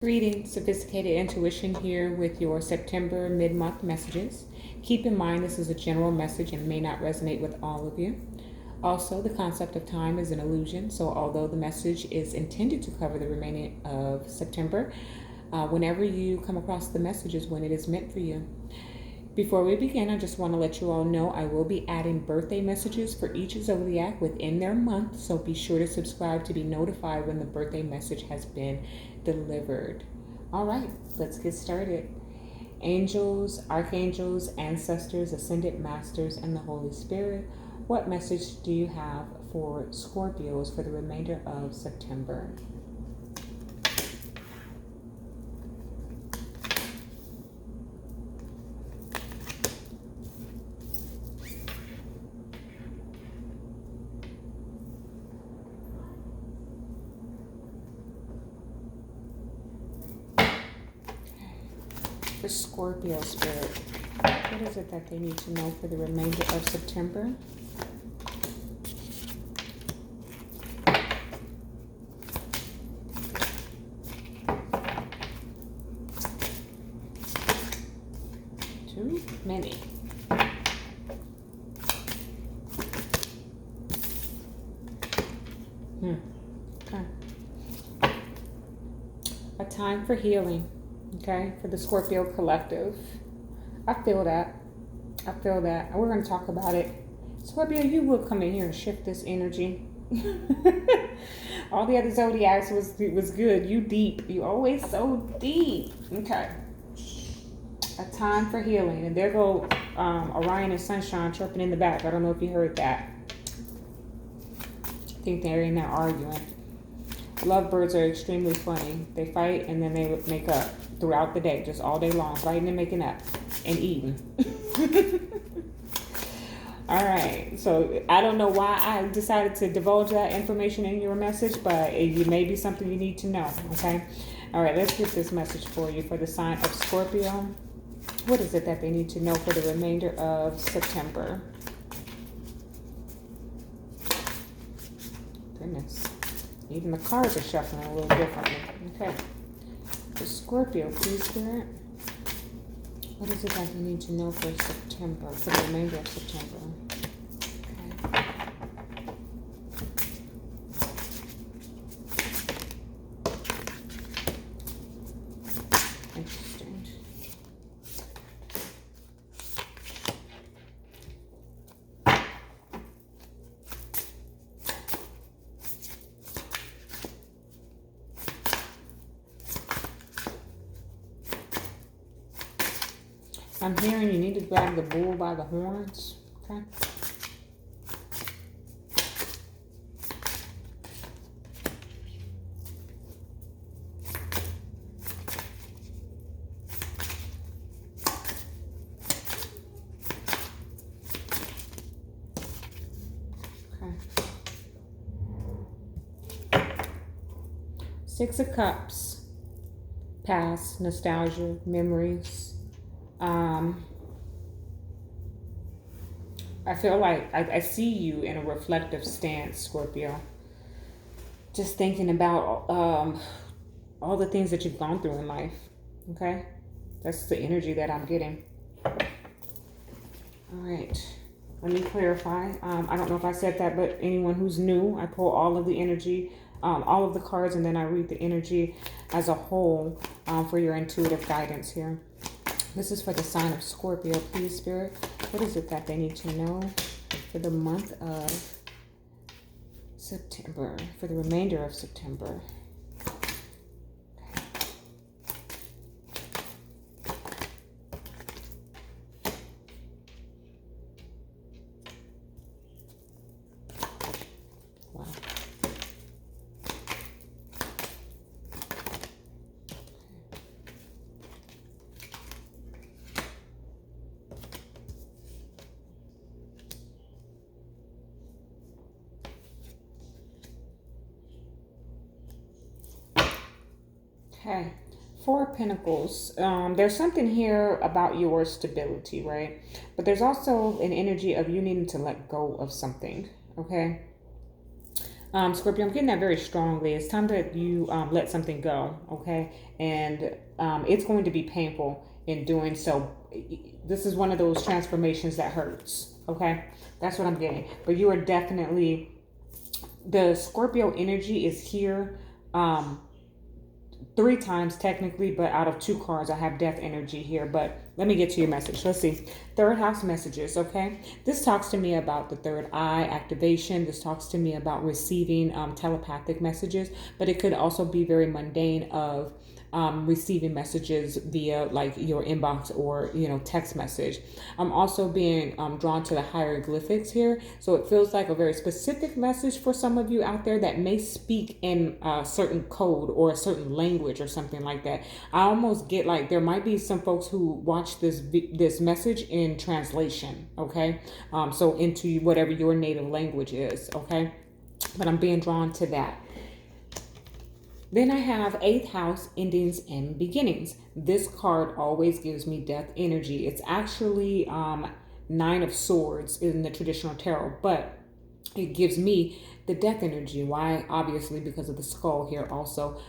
Greetings, Sophisticated Intuition here with your September mid-month messages. Keep in mind this is a general message and may not resonate with all of you. Also, the concept of time is an illusion, so although the message is intended to cover the remaining of September, whenever you come across the message is when it is meant for you. Before we begin, I just want to let you all know I will be adding birthday messages for each zodiac within their month, so be sure to subscribe to be notified when the birthday message has been delivered. All right, let's get started. Angels, archangels, ancestors, ascended masters, and the Holy Spirit, what message do you have for Scorpios for the remainder of September? For Scorpio spirit, what is it that they need to know for the remainder of September? Too many. Okay. A time for healing. Okay, for the Scorpio collective. I feel that. And we're going to talk about it. Scorpio, you will come in here and shift this energy. All the other zodiacs was good. You deep. You always so deep. Okay. A time for healing. And there go Orion and Sunshine chirping in the back. I don't know if you heard that. I think they're in there arguing. Lovebirds are extremely funny. They fight and then they make up throughout the day, just all day long, fighting and making up and eating. All right, so I don't know why I decided to divulge that information in your message, but it may be something you need to know, okay? All right, let's get this message for you for the sign of Scorpio. What is it that they need to know for the remainder of September? Goodness. Even the cards are shuffling a little differently. Okay. For Scorpio, please, Spirit. What is it that you need to know for September, for the remainder of September? Okay. Interesting. I'm hearing you need to grab the bull by the horns. Okay. Okay. Six of Cups. Past, nostalgia, memories. I feel like I see you in a reflective stance, Scorpio. Just thinking about all the things that you've gone through in life. Okay? That's the energy that I'm getting. All right. Let me clarify. I don't know if I said that, but anyone who's new, I pull all of the energy, all of the cards, and then I read the energy as a whole for your intuitive guidance here. This is for the sign of Scorpio, please, Spirit. What is it that they need to know for the month of September, for the remainder of September? Wow. Okay, Four of Pentacles. There's something here about your stability, right? But there's also an energy of you needing to let go of something, okay? Scorpio, I'm getting that very strongly. It's time that you let something go, okay? And it's going to be painful in doing so. This is one of those transformations that hurts, okay? That's what I'm getting. But you are definitely, the Scorpio energy is here. 3 times technically, but out of 2 cards, I have death energy here. But let me get to your message. Let's see. Third house messages, okay? This talks to me about the third eye activation. This talks to me about receiving telepathic messages, but it could also be very mundane of receiving messages via like your inbox or text message. I'm also being drawn to the hieroglyphics here, so it feels like a very specific message for some of you out there that may speak in a certain code or a certain language or something like that. I almost get like there might be some folks who watch this message in translation, okay? So into whatever your native language is, okay? But I'm being drawn to that. Then I have 8th house, endings and beginnings. This card always gives me death energy. It's actually 9 of swords in the traditional tarot, but it gives me the death energy. Why? Obviously because of the skull here, also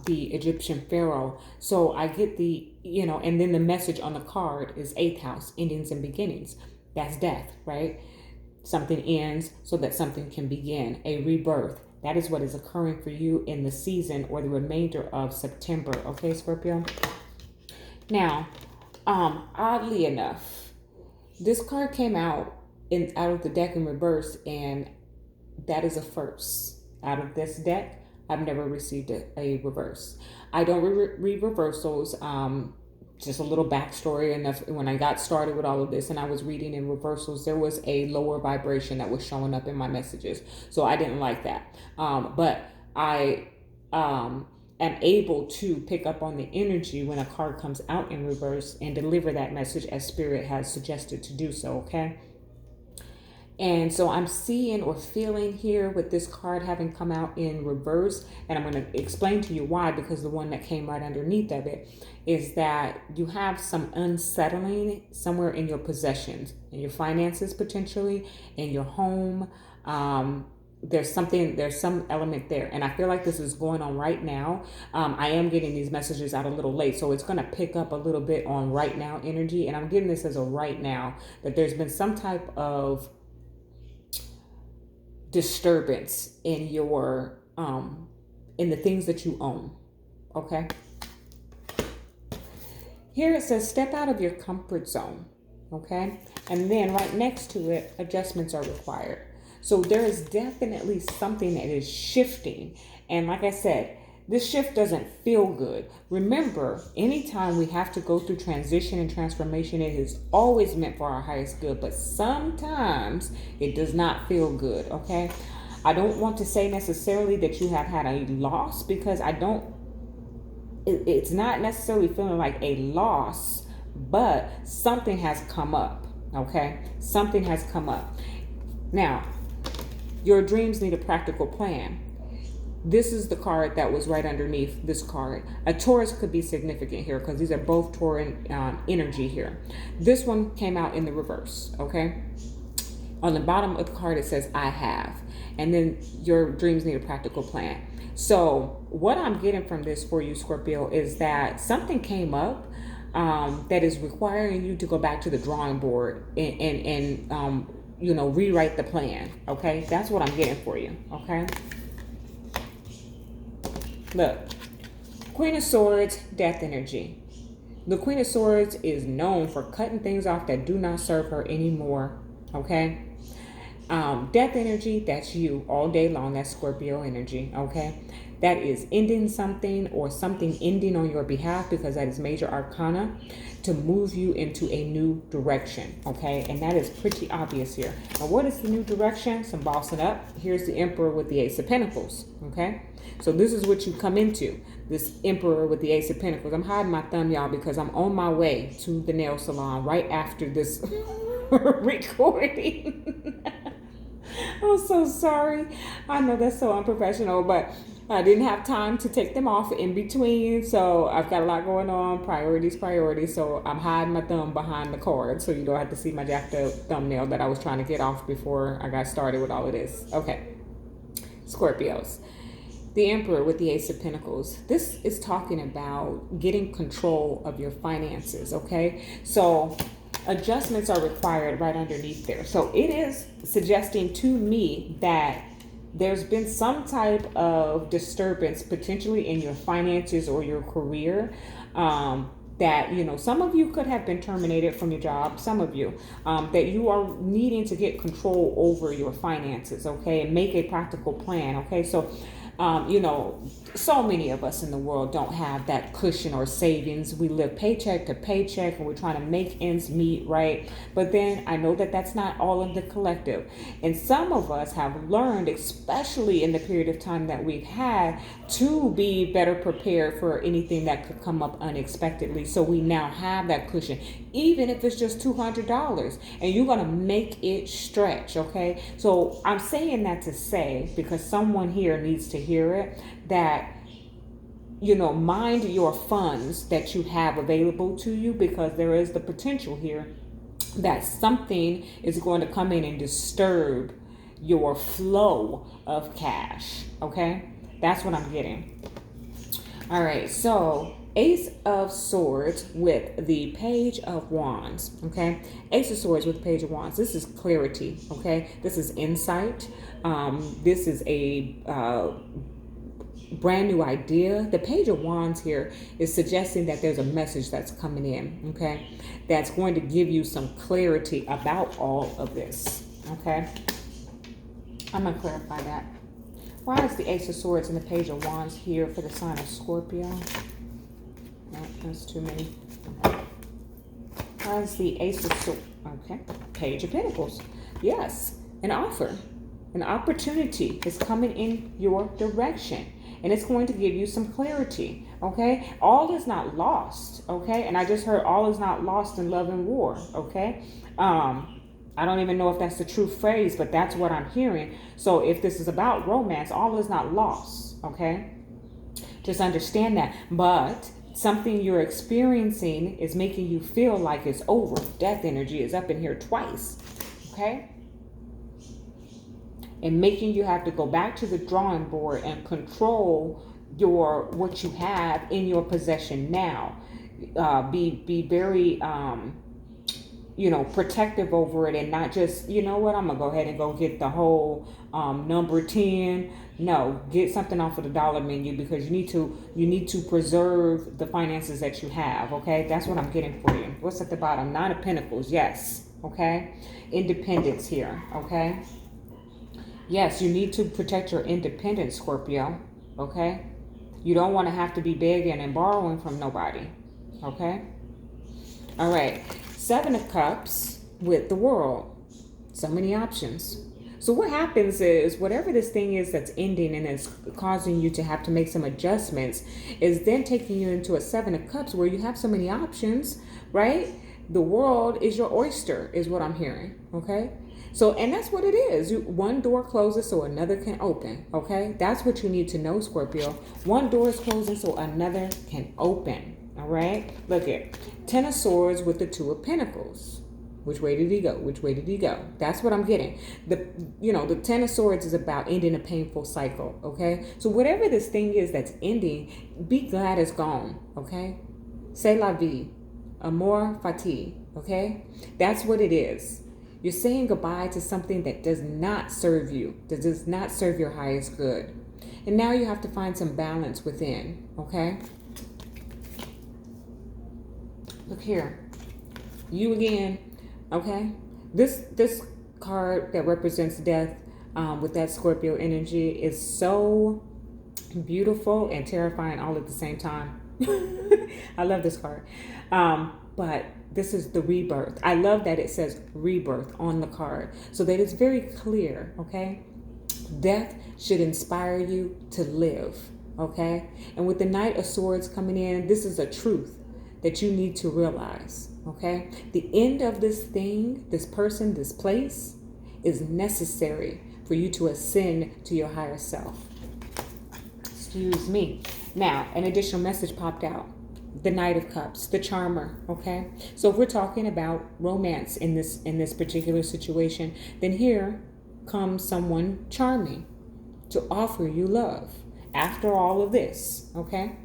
the Egyptian pharaoh. So I get the, and then the message on the card is 8th house, endings and beginnings. That's death, right? Something ends so that something can begin, a rebirth. That is what is occurring for you in the season or the remainder of September. Okay, Scorpio? Now, oddly enough, this card came out of the deck in reverse, and that is a first. Out of this deck, I've never received a reverse. I don't read reversals. Just a little backstory. And when I got started with all of this and I was reading in reversals, there was a lower vibration that was showing up in my messages. So I didn't like that. But I am able to pick up on the energy when a card comes out in reverse and deliver that message as Spirit has suggested to do so, okay? And so I'm seeing or feeling here with this card having come out in reverse, and I'm going to explain to you why, because the one that came right underneath of it is that you have some unsettling somewhere in your possessions, in your finances potentially, in your home. There's some element there, and I feel like this is going on right now. I am getting these messages out a little late, so it's going to pick up a little bit on right now energy, and I'm getting this as a right now, that there's been some type of disturbance in your in the things that you own. Okay, here it says step out of your comfort zone. Okay, and then right next to it, adjustments are required. So there is definitely something that is shifting, and like I said, this shift doesn't feel good. Remember, anytime we have to go through transition and transformation, it is always meant for our highest good, but sometimes it does not feel good, okay? I don't want to say necessarily that you have had a loss, because it's not necessarily feeling like a loss, but something has come up, okay? Something has come up. Now, your dreams need a practical plan. This is the card that was right underneath this card. A Taurus could be significant here because these are both Tauran energy here. This one came out in the reverse, okay? On the bottom of the card, it says, I have. And then your dreams need a practical plan. So what I'm getting from this for you, Scorpio, is that something came up that is requiring you to go back to the drawing board and rewrite the plan, okay? That's what I'm getting for you, okay? Look, Queen of Swords, death energy. The Queen of Swords is known for cutting things off that do not serve her anymore, okay? Death energy, that's you all day long. That's Scorpio energy, okay? That is ending something or something ending on your behalf, because that is major arcana to move you into a new direction, okay? And that is pretty obvious here. Now, what is the new direction? Some bossing up. Here's the Emperor with the Ace of Pentacles, okay? So this is what you come into, this Emperor with the Ace of Pentacles. I'm hiding my thumb, y'all, because I'm on my way to the nail salon right after this recording. I'm so sorry. I know that's so unprofessional, but I didn't have time to take them off in between. So I've got a lot going on. Priorities. So I'm hiding my thumb behind the card, so you don't have to see my jacked up thumbnail that I was trying to get off before I got started with all of this. Okay. Scorpios. The Emperor with the Ace of Pentacles. This is talking about getting control of your finances, okay? So adjustments are required right underneath there. So it is suggesting to me that there's been some type of disturbance potentially in your finances or your career. That, you know, some of you could have been terminated from your job, some of you, that you are needing to get control over your finances, okay, and make a practical plan, okay? So you know, so many of us in the world don't have that cushion or savings. We live paycheck to paycheck and we're trying to make ends meet, right? But then I know that that's not all of the collective. And some of us have learned, especially in the period of time that we've had, to be better prepared for anything that could come up unexpectedly. So we now have that cushion, even if it's just $200, and you're going to make it stretch, okay? So I'm saying that to say, because someone here needs to hear it, that, you know, mind your funds that you have available to you, because there is the potential here that something is going to come in and disturb your flow of cash, okay? That's what I'm getting. All right, so Ace of Swords with the Page of Wands, okay? Ace of Swords with the Page of Wands. This is clarity, okay? This is insight. This is a brand new idea. The Page of Wands here is suggesting that there's a message that's coming in, okay? That's going to give you some clarity about all of this, okay? I'm going to clarify that. Why is the Ace of Swords and the Page of Wands here for the sign of Scorpio? No, that's too many. Why is the Ace of Swords? Okay, Page of Pentacles. Yes, an offer, an opportunity is coming in your direction, and it's going to give you some clarity, okay? All is not lost, okay? And I just heard all is not lost in love and war, okay? I don't even know if that's the true phrase, but that's what I'm hearing. So if this is about romance, all is not lost, okay? Just understand that. But something you're experiencing is making you feel like it's over. Death energy is up in here twice, okay? And making you have to go back to the drawing board and control what you have in your possession now. Be very you know, protective over it, and not just, you know what, I'm gonna go ahead and go get the whole number 10. No, get something off of the dollar menu, because you need to preserve the finances that you have, okay? That's what I'm getting for you. What's at the bottom? Nine of Pentacles. Yes, okay? Independence here, okay? Yes, you need to protect your independence, Scorpio, okay? You don't want to have to be begging and borrowing from nobody, okay? All right. Seven of Cups with the World. So many options. So what happens is, whatever this thing is that's ending and is causing you to have to make some adjustments, is then taking you into a Seven of Cups where you have so many options, right? The world is your oyster, is what I'm hearing, okay? So, and that's what it is. One door closes so another can open, okay? That's what you need to know, Scorpio. One door is closing so another can open. All right, look at Ten of Swords with the Two of Pentacles. Which way did he go? Which way did he go? That's what I'm getting. The Ten of Swords is about ending a painful cycle, okay? So whatever this thing is that's ending, be glad it's gone, okay? C'est la vie. Amor fati, okay? That's what it is. You're saying goodbye to something that does not serve you, that does not serve your highest good. And now you have to find some balance within, okay? Look here, you again, okay? This card that represents death with that Scorpio energy is so beautiful and terrifying all at the same time. I love this card. But this is the rebirth. I love that it says rebirth on the card, so that it's very clear, okay? Death should inspire you to live, okay? And with the Knight of Swords coming in, this is a truth that you need to realize, okay? The end of this thing, this person, this place, is necessary for you to ascend to your higher self. Excuse me. Now, an additional message popped out. The Knight of Cups, the charmer, okay? So if we're talking about romance in this particular situation, then here comes someone charming, to offer you love after all of this, okay?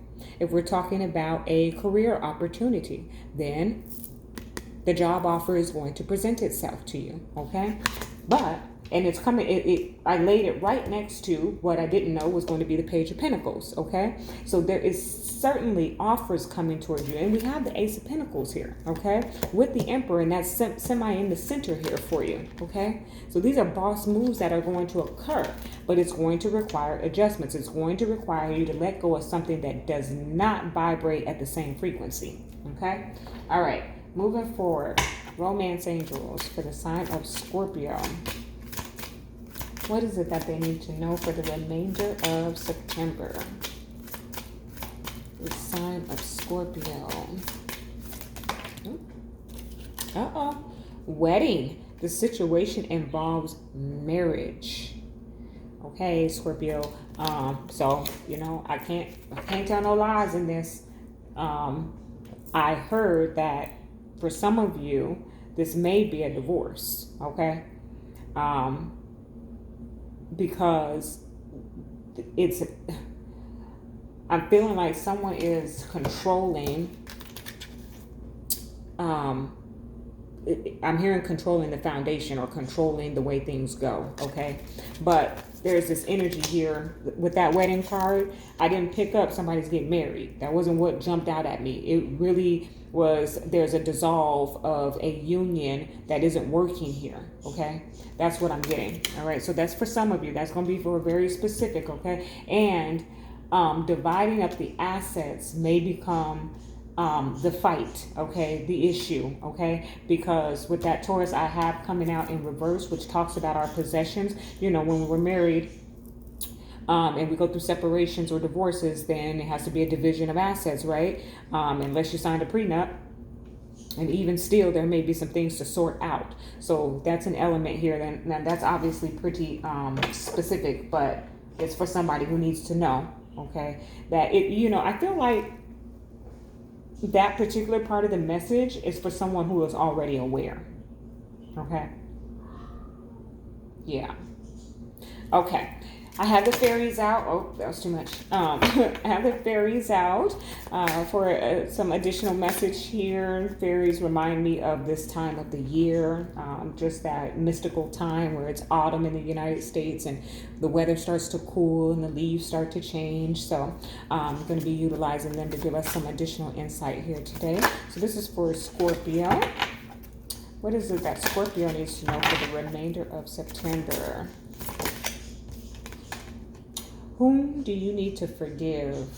If we're talking about a career opportunity, then the job offer is going to present itself to you, okay? But, and it's coming, I laid it right next to what I didn't know was going to be the Page of Pentacles, okay? So there is certainly offers coming towards you. And we have the Ace of Pentacles here, okay? With the Emperor, and that's semi in the center here for you, okay? So these are boss moves that are going to occur, but it's going to require adjustments. It's going to require you to let go of something that does not vibrate at the same frequency, okay? All right, moving forward, romance angels for the sign of Scorpio. What is it that they need to know for the remainder of September? The sign of Scorpio. Uh-oh. Wedding. The situation involves marriage. Okay, Scorpio. So, you know, I can't tell no lies in this. I heard that for some of you, this may be a divorce, okay? Because I'm feeling like someone is controlling, I'm hearing controlling the foundation or controlling the way things go, okay? But there's this energy here with that wedding card. I didn't pick up somebody's getting married. That wasn't what jumped out at me. It really was, there's a dissolve of a union that isn't working here, okay? That's what I'm getting, all right? So that's for some of you. That's going to be for a very specific, okay? And dividing up the assets may become the fight, okay, the issue, okay, because with that Taurus I have coming out in reverse, which talks about our possessions, you know, when we're married and we go through separations or divorces, then it has to be a division of assets, right? Unless you signed a prenup. And even still, there may be some things to sort out. So that's an element here. Then that's obviously pretty specific, but it's for somebody who needs to know, okay, that it, you know, I feel like that particular part of the message is for someone who is already aware. Okay. Yeah. Okay. I have the fairies out. Oh, that was too much. I have the fairies out for some additional message here. Fairies remind me of this time of the year, just that mystical time where it's autumn in the United States and the weather starts to cool and the leaves start to change. So I'm going to be utilizing them to give us some additional insight here today. So this is for Scorpio. What is it that Scorpio needs to know for the remainder of September? Whom do you need to forgive?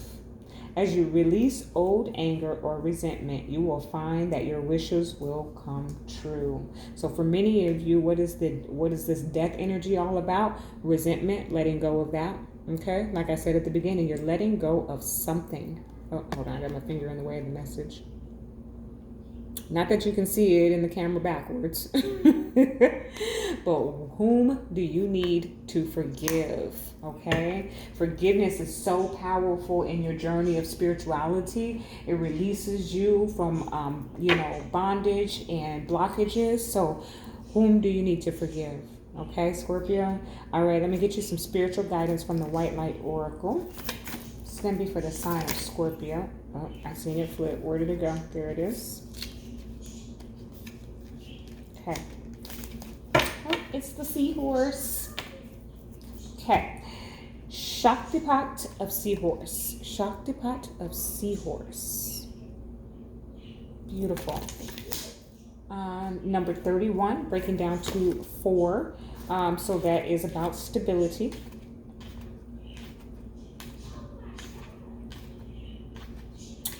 As you release old anger or resentment, you will find that your wishes will come true. So for many of you, what is this death energy all about? Resentment, letting go of that. Okay, like I said at the beginning, you're letting go of something. Oh, hold on, I got my finger in the way of the message. Not that you can see it in the camera backwards. But whom do you need to forgive? Okay? Forgiveness is so powerful in your journey of spirituality. It releases you from, bondage and blockages. So whom do you need to forgive? Okay, Scorpio? All right, let me get you some spiritual guidance from the White Light Oracle. It's going to be for the sign of Scorpio. Oh, I seen it flip. Where did it go? There it is. Okay. Oh, it's the seahorse. Okay. Shaktipat of seahorse. Shaktipat of seahorse. Beautiful. Number 31, breaking down to 4. So that is about stability.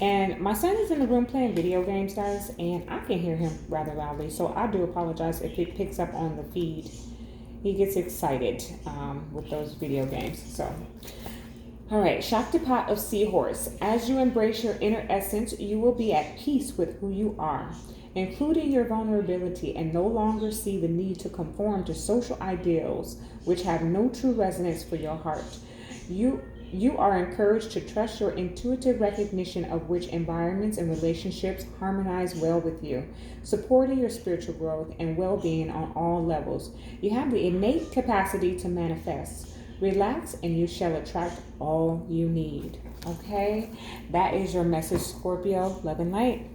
And my son is in the room playing video games, guys, and I can hear him rather loudly. So I do apologize if it picks up on the feed. He gets excited with those video games. So, all right, Shaktipat of Seahorse. As you embrace your inner essence, you will be at peace with who you are, including your vulnerability, and no longer see the need to conform to social ideals which have no true resonance for your heart. You are encouraged to trust your intuitive recognition of which environments and relationships harmonize well with you, supporting your spiritual growth and well-being on all levels. You have the innate capacity to manifest. Relax and you shall attract all you need. Okay? That is your message, Scorpio. Love and light.